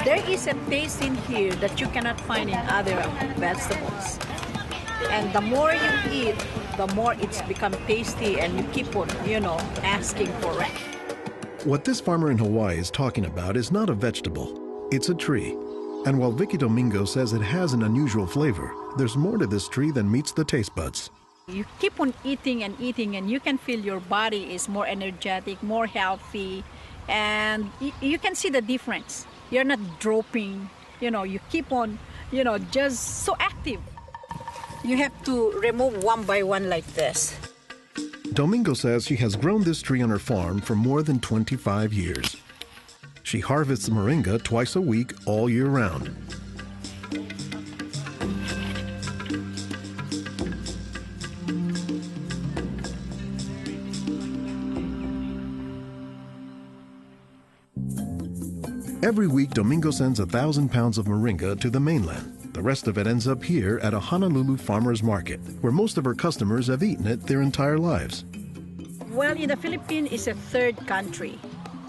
There is a taste in here that you cannot find in other vegetables. And the more you eat, the more it's become tasty and you keep on, asking for it. What this farmer in Hawaii is talking about is not a vegetable, it's a tree. And while Vicky Domingo says it has an unusual flavor, there's more to this tree than meets the taste buds. You keep on eating and eating and you can feel your body is more energetic, more healthy, and you can see the difference. You're not dropping, you keep on, just so active. You have to remove one by one like this. Domingo says she has grown this tree on her farm for more than 25 years. She harvests moringa twice a week all year round. Every week, Domingo sends 1,000 pounds of moringa to the mainland. The rest of it ends up here at a Honolulu farmer's market, where most of her customers have eaten it their entire lives. Well, in the Philippines, it's a third country.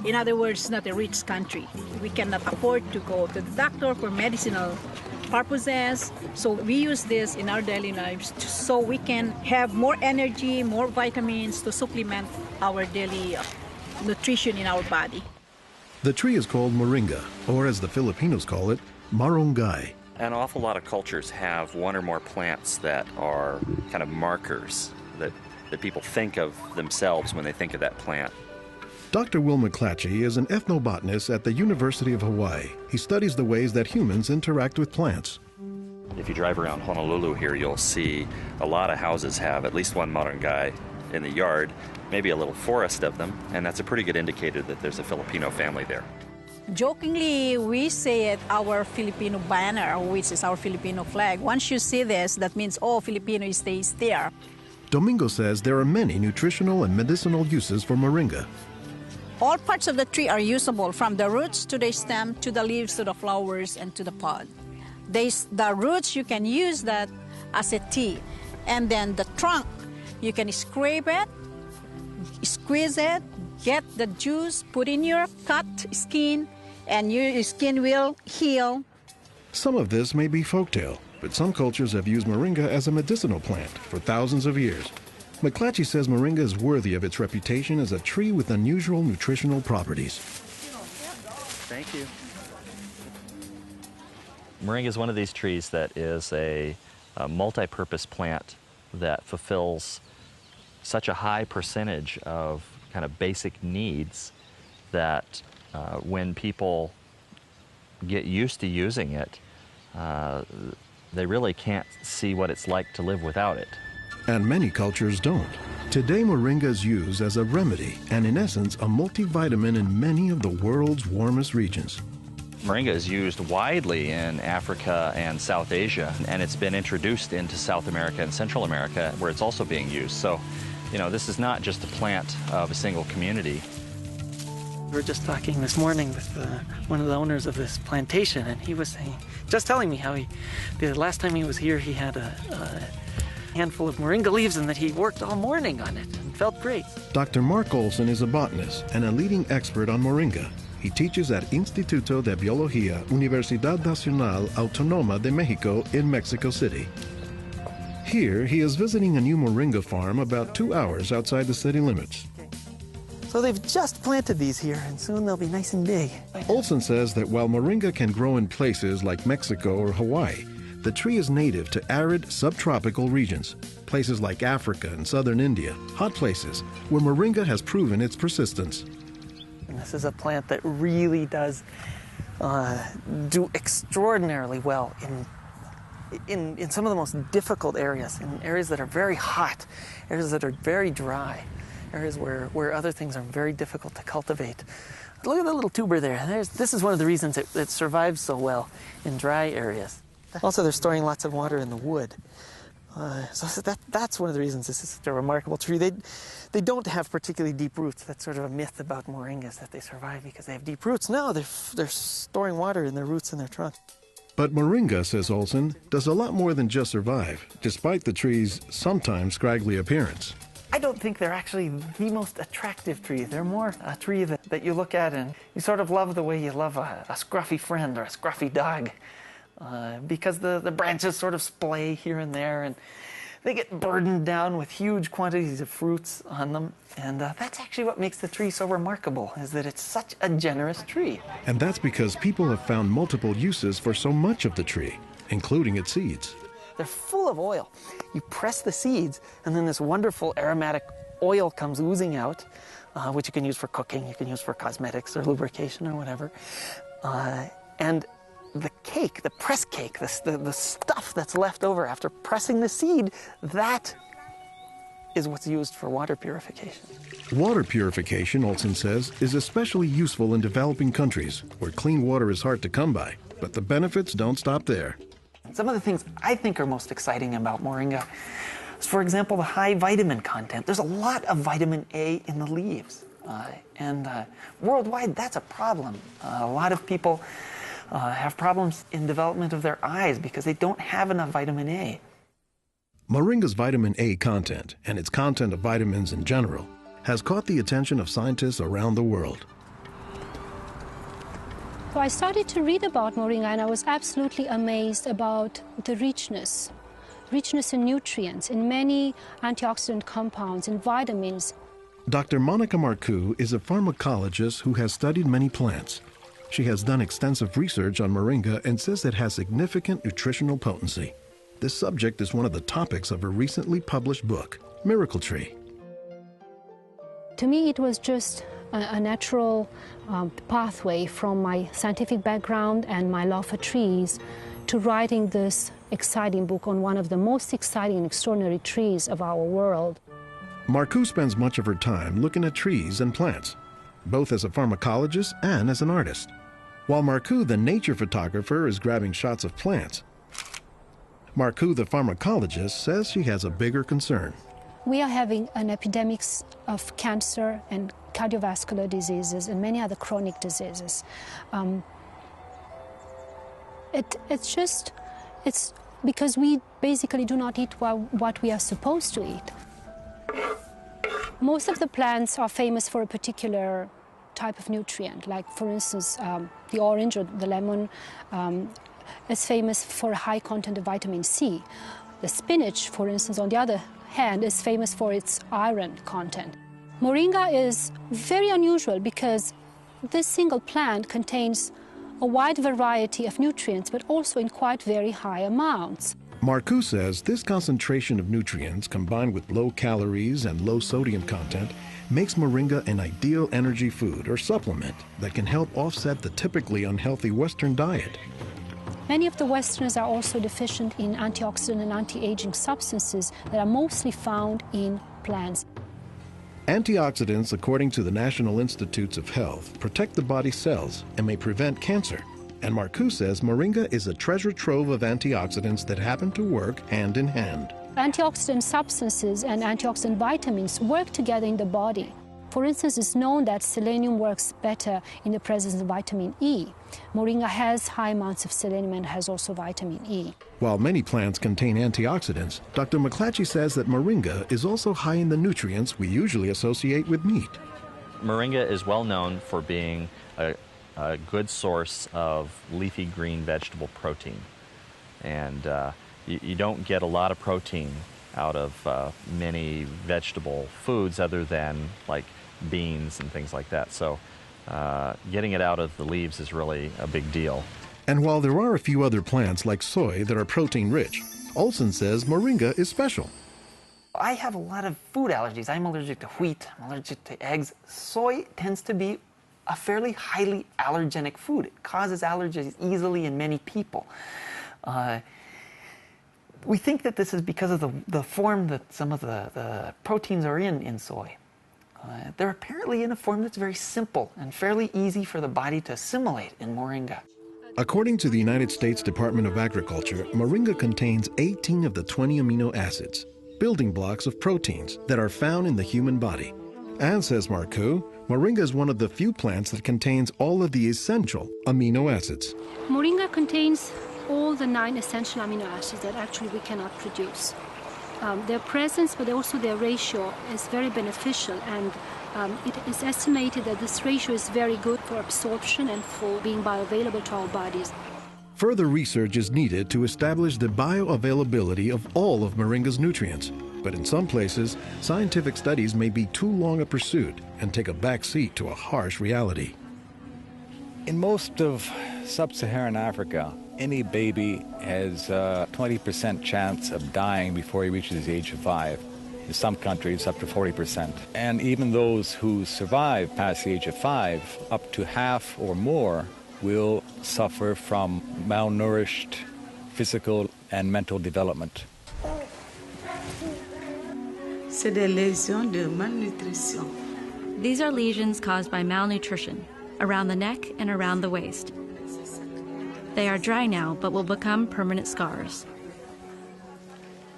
In other words, not a rich country. We cannot afford to go to the doctor for medicinal purposes. So we use this in our daily lives so we can have more energy, more vitamins to supplement our daily nutrition in our body. The tree is called moringa, or as the Filipinos call it, marunggay. An awful lot of cultures have one or more plants that are kind of markers that people think of themselves when they think of that plant. Dr. Will McClatchy is an ethnobotanist at the University of Hawaii. He studies the ways that humans interact with plants. If you drive around Honolulu here, you'll see a lot of houses have at least one marunggay in the yard, maybe a little forest of them, and that's a pretty good indicator that there's a Filipino family there. Jokingly, we say it our Filipino banner, which is our Filipino flag. Once you see this, that means, Filipino stays there. Domingo says there are many nutritional and medicinal uses for moringa. All parts of the tree are usable, from the roots to the stem, to the leaves, to the flowers, and to the pod. The roots, you can use that as a tea. And then the trunk, you can scrape it, squeeze it, get the juice, put in your cut skin, and your skin will heal. Some of this may be folktale, but some cultures have used moringa as a medicinal plant for thousands of years. McClatchy says moringa is worthy of its reputation as a tree with unusual nutritional properties. Thank you. Moringa is one of these trees that is a multi-purpose plant that fulfills such a high percentage of kind of basic needs that when people get used to using it, they really can't see what it's like to live without it. And many cultures don't. Today, moringa is used as a remedy and, in essence, a multivitamin in many of the world's warmest regions. Moringa is used widely in Africa and South Asia, and it's been introduced into South America and Central America, where it's also being used. So, this is not just a plant of a single community. We were just talking this morning with one of the owners of this plantation, and he was telling me how the last time he was here, he had a handful of moringa leaves and that he worked all morning on it and felt great. Dr. Mark Olson is a botanist and a leading expert on moringa. He teaches at Instituto de Biología, Universidad Nacional Autónoma de México in Mexico City. Here, he is visiting a new moringa farm about 2 hours outside the city limits. So they've just planted these here, and soon they'll be nice and big. Olson says that while moringa can grow in places like Mexico or Hawaii, the tree is native to arid subtropical regions, places like Africa and southern India, hot places where moringa has proven its persistence. And this is a plant that really does do extraordinarily well in some of the most difficult areas, in areas that are very hot, areas that are very dry, areas where other things are very difficult to cultivate. Look at the little tuber there. This is one of the reasons it survives so well in dry areas. Also, they're storing lots of water in the wood. So that's one of the reasons this is such a remarkable tree. They don't have particularly deep roots. That's sort of a myth about moringas, that they survive because they have deep roots. No, they're storing water in their roots in their trunk. But moringa, says Olson, does a lot more than just survive, despite the tree's sometimes scraggly appearance. I don't think they're actually the most attractive tree. They're more a tree that you look at and you sort of love the way you love a scruffy friend or a scruffy dog. Because the branches sort of splay here and there, and they get burdened down with huge quantities of fruits on them. And that's actually what makes the tree so remarkable, is that it's such a generous tree. And that's because people have found multiple uses for so much of the tree, including its seeds. They're full of oil. You press the seeds, and then this wonderful aromatic oil comes oozing out, which you can use for cooking, you can use for cosmetics or lubrication or whatever. And the cake, the press cake, the stuff that's left over after pressing the seed, that is what's used for water purification. Water purification, Olson says, is especially useful in developing countries where clean water is hard to come by. But the benefits don't stop there. Some of the things I think are most exciting about moringa is, for example, the high vitamin content. There's a lot of vitamin A in the leaves. And worldwide, that's a problem. A lot of people have problems in development of their eyes because they don't have enough vitamin A. Moringa's vitamin A content, and its content of vitamins in general, has caught the attention of scientists around the world. So I started to read about moringa, and I was absolutely amazed about the richness in nutrients, in many antioxidant compounds, in vitamins. Dr. Monica Marcoux is a pharmacologist who has studied many plants. She has done extensive research on moringa and says it has significant nutritional potency. This subject is one of the topics of her recently published book, Miracle Tree. To me, it was just a natural pathway from my scientific background and my love for trees to writing this exciting book on one of the most exciting and extraordinary trees of our world. Marcoux spends much of her time looking at trees and plants, both as a pharmacologist and as an artist. While Marcoux, the nature photographer, is grabbing shots of plants, Marcoux, the pharmacologist, says she has a bigger concern. We are having an epidemic of cancer and cardiovascular diseases and many other chronic diseases. It's because we basically do not eat what we are supposed to eat. Most of the plants are famous for a particular type of nutrient, like for instance the orange or the lemon is famous for a high content of vitamin C. The spinach, for instance, on the other hand, is famous for its iron content. Moringa is very unusual because this single plant contains a wide variety of nutrients, but also in quite very high amounts. Marcoux says this concentration of nutrients combined with low calories and low sodium content makes moringa an ideal energy food or supplement that can help offset the typically unhealthy Western diet. Many of the Westerners are also deficient in antioxidant and anti-aging substances that are mostly found in plants. Antioxidants, according to the National Institutes of Health, protect the body's cells and may prevent cancer. And Marcoux says moringa is a treasure trove of antioxidants that happen to work hand in hand. Antioxidant substances and antioxidant vitamins work together in the body. For instance, it's known that selenium works better in the presence of vitamin E. Moringa has high amounts of selenium and has also vitamin E. While many plants contain antioxidants, Dr. McClatchy says that moringa is also high in the nutrients we usually associate with meat. Moringa is well known for being a good source of leafy green vegetable protein. And you don't get a lot of protein out of many vegetable foods other than like beans and things like that. So getting it out of the leaves is really a big deal. And while there are a few other plants like soy that are protein rich, Olson says moringa is special. I have a lot of food allergies. I'm allergic to wheat, I'm allergic to eggs. Soy tends to be a fairly highly allergenic food. It causes allergies easily in many people. We think that this is because of the form that some of the proteins are in soy. They're apparently in a form that's very simple and fairly easy for the body to assimilate in moringa. According to the United States Department of Agriculture, moringa contains 18 of the 20 amino acids, building blocks of proteins that are found in the human body. And, says Marcoux, moringa is one of the few plants that contains all of the essential amino acids. Moringa contains all the 9 essential amino acids that actually we cannot produce. Their presence, but also their ratio, is very beneficial, and it is estimated that this ratio is very good for absorption and for being bioavailable to our bodies. Further research is needed to establish the bioavailability of all of moringa's nutrients. But in some places, scientific studies may be too long a pursuit and take a back seat to a harsh reality. In most of sub-Saharan Africa, any baby has a 20% chance of dying before he reaches the age of 5. In some countries, up to 40%. And even those who survive past the age of 5, up to half or more will suffer from malnourished physical and mental development. C'est des lésions de malnutrition. These are lesions caused by malnutrition around the neck and around the waist. They are dry now, but will become permanent scars.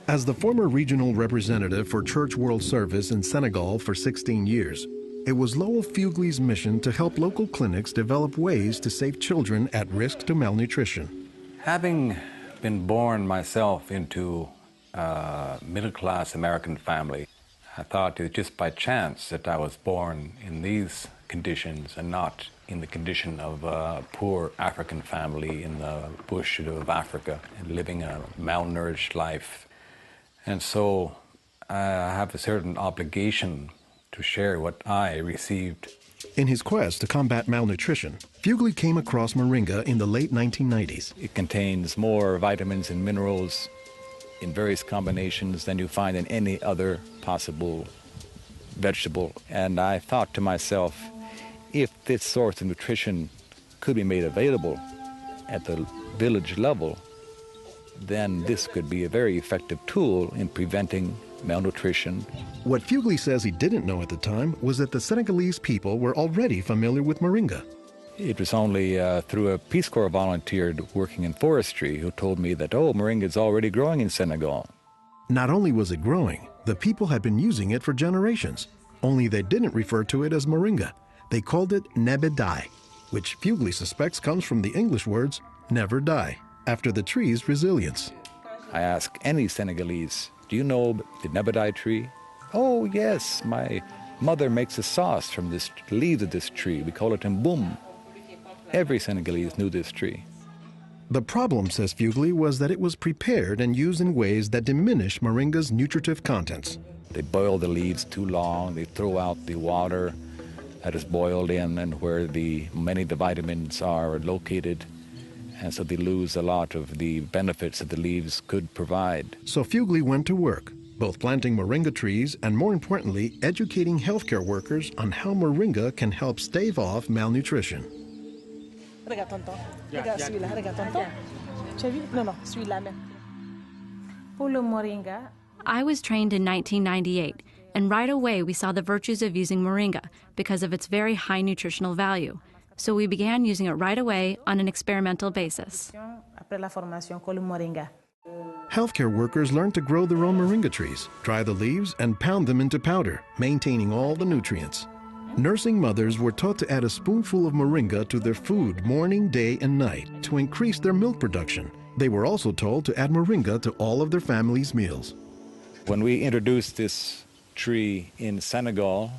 As the former regional representative for Church World Service in Senegal for 16 years, it was Lowell Fugley's mission to help local clinics develop ways to save children at risk to malnutrition. Having been born myself into a middle-class American family, I thought it was just by chance that I was born in these conditions and not in the condition of a poor African family in the bush of Africa and living a malnourished life. And so I have a certain obligation to share what I received. In his quest to combat malnutrition, Fugley came across moringa in the late 1990s. It contains more vitamins and minerals in various combinations than you find in any other possible vegetable. And I thought to myself, if this source of nutrition could be made available at the village level, then this could be a very effective tool in preventing malnutrition. What Fugley says he didn't know at the time was that the Senegalese people were already familiar with moringa. It was only through a Peace Corps volunteer working in forestry who told me that, oh, moringa is already growing in Senegal. Not only was it growing, the people had been using it for generations, only they didn't refer to it as moringa. They called it nebedai, which Fugley suspects comes from the English words never die, after the tree's resilience. I ask any Senegalese, do you know the nebedai tree? Oh, yes, my mother makes a sauce from the leaves of this tree. We call it mboum. Every Senegalese knew this tree. The problem, says Fugley, was that it was prepared and used in ways that diminish moringa's nutritive contents. They boil the leaves too long, they throw out the water that is boiled in and where many of the vitamins are located, and so they lose a lot of the benefits that the leaves could provide. So Fugley went to work, both planting moringa trees and, more importantly, educating healthcare workers on how moringa can help stave off malnutrition. Regarde tonton. Regarde celui-là. Regarde tonton. Tu as vu? Non, non, celui-là même. Pour le moringa. I was trained in 1998, and right away we saw the virtues of using moringa because of its very high nutritional value. So we began using it right away on an experimental basis. Après la formation, con le moringa. Healthcare workers learned to grow their own moringa trees, dry the leaves, and pound them into powder, maintaining all the nutrients. Nursing mothers were taught to add a spoonful of moringa to their food morning, day, and night to increase their milk production. They were also told to add moringa to all of their family's meals. When we introduced this tree in Senegal,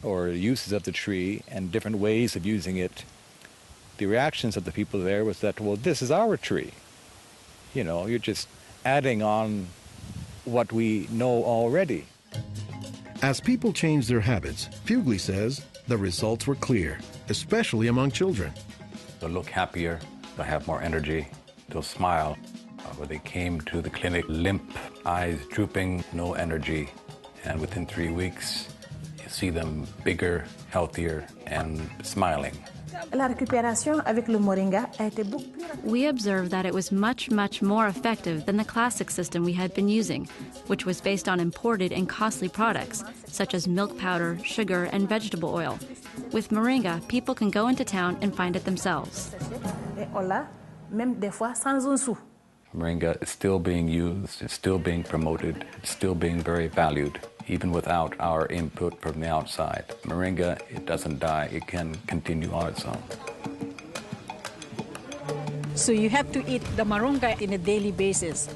or uses of the tree and different ways of using it, the reactions of the people there was that, well, this is our tree. You know, you're just adding on what we know already. As people changed their habits, Fugley says the results were clear, especially among children. They'll look happier, they'll have more energy, they'll smile. When they came to the clinic, limp, eyes drooping, no energy, and within 3 weeks, you see them bigger, healthier, and smiling. La récupération avec le moringa a été beaucoup plus rapide. We observed that it was much, much more effective than the classic system we had been using, which was based on imported and costly products, such as milk powder, sugar, and vegetable oil. With moringa, people can go into town and find it themselves. Et on l'a, même des fois sans un sou. Moringa is still being used, it's still being promoted, it's still being very valued, even without our input from the outside. Moringa, it doesn't die, it can continue on its own. So you have to eat the moringa on a daily basis.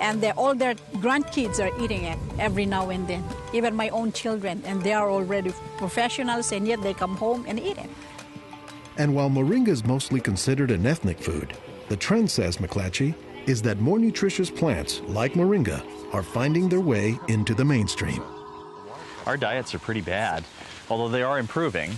And all their grandkids are eating it every now and then, even my own children, and they are already professionals, and yet they come home and eat it. And while moringa is mostly considered an ethnic food, the trend, says McClatchy, is that more nutritious plants, like moringa, are finding their way into the mainstream. Our diets are pretty bad, although they are improving.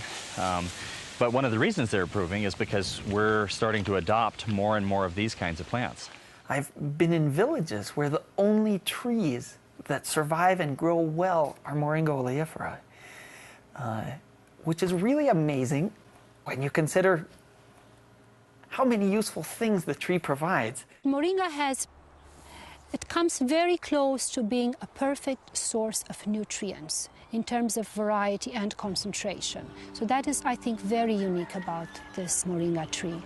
But one of the reasons they're improving is because we're starting to adopt more and more of these kinds of plants. I've been in villages where the only trees that survive and grow well are Moringa oleifera, which is really amazing when you consider how many useful things the tree provides. Moringa it comes very close to being a perfect source of nutrients in terms of variety and concentration. So that is, I think, very unique about this moringa tree.